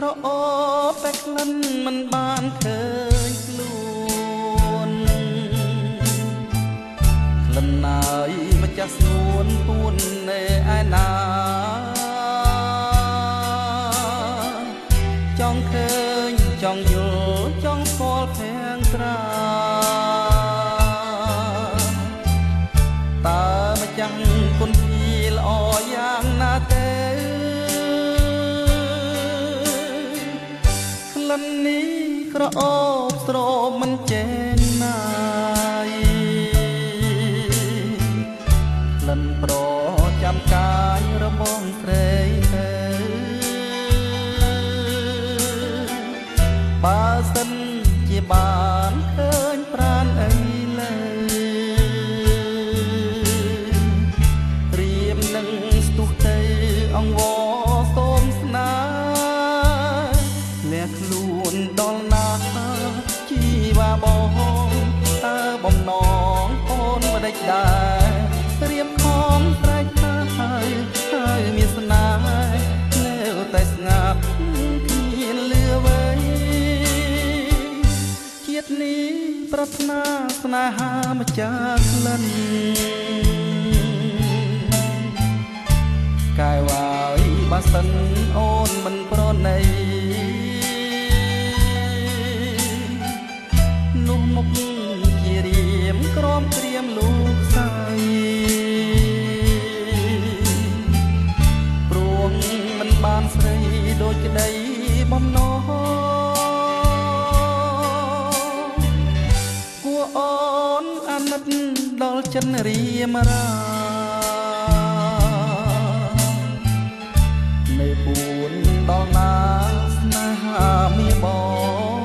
ក្រអូបតែក្លិនមិនបានឃើញខ្លួនក្លិនណាយម្ចាស់ស្ងួនពួននៅឯណាចង់ឃើញចង់យល់ចង់ស្គាល់ភាំងត្រាតើម្ចាស់គុណពីល្អយ៉ាងណាទេក្លិននេះក្រអូបស្រោមមិនចេញណាយក្លិនប្រចាំកាយរបងស្រីទៅបើសិនជាបានឃើញប្រាណអីលើរៀមនឹងស្ទុះទៅអង្វរសូមស្នាលះខ្លួនដល់ណាជីវ៉ាបងតើបំណងអូនមិនដេចដែររៀបខំស្រែកហើយមានស្នេហ៍នៅតែស្ងាត់គ្មានលឺអ្វីជាតិនេះប្រាថ្នាស្នេហាម្ចាស់ក្លិនកែវ៉ាយបើសិនអូនមិនប្រណីនោះមុខជារៀមក្រមក្រៀមលោកស្រីព្រោះមិនបានស្រីដូចក្តីបំណងគួរអូនអាណិតដល់ចិនរៀមរានៅពួនដល់ណាស្នេហាមានបង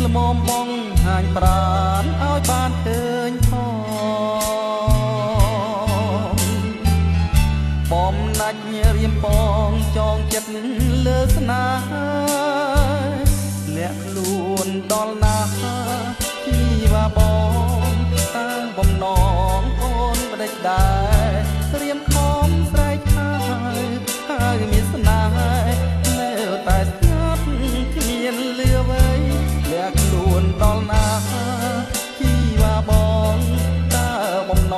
ល្មមបងហាញប្រានឲ្យបានឃើញផងបំណាច់រៀមបងចងចិត្តលើស្នេហាលាក់ខ្លួនដល់ណាជីវ៉ាបងតើបំណងអូនមិនដេចដែររៀមខំស្រែកហើយមានស្នេហ៍នៅតែស្ងាត់គ្មានលឺអ្វីលាក់ខ្លួនដល់ណាជីវ៉ាបងតើបំណ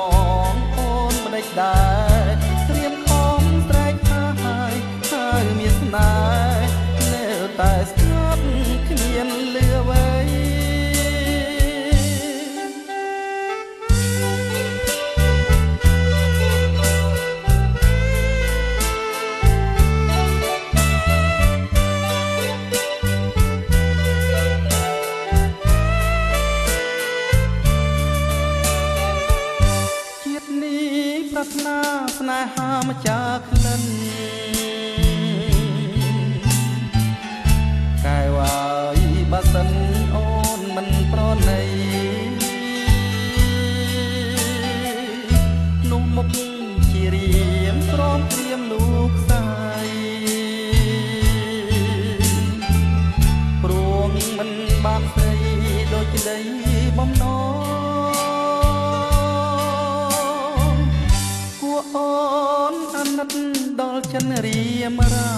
ងអូនមិនដេចដែររៀមខំស្រែកហើយមានស្នេហ៍នៅតែស្ងាត់គ្មានលឺអ្វីប្រាថ្នាស្នេហាម្ចាស់ក្លិនកែវ៉ាយបើសិនអូនមិនប្រណីនោះមុខជារៀមក្រមក្រៀមលោកស្រីព្រោះមិនបានស្រីដូចក្តីបំណងអូនអាណិតដល់ចិនរៀមរា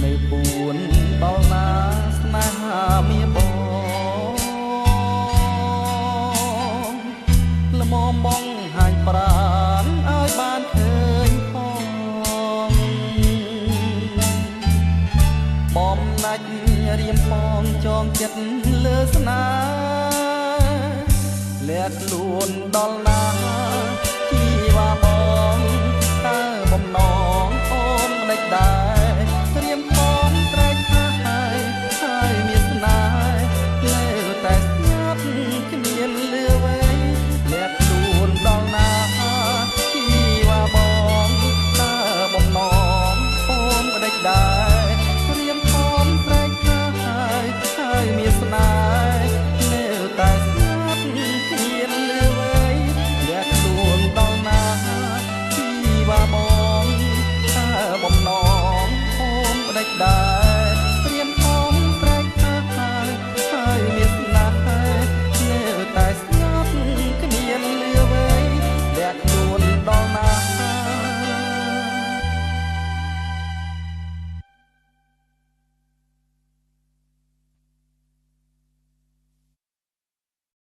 នៅពួនដល់ណាស្នេហាមានបងល្មមបងហាញប្រានឲ្យបានឃើញផងបំណាច់រៀមផងចងចិត្តលើស្នេហ៍លាក់ខ្លួនដល់ណា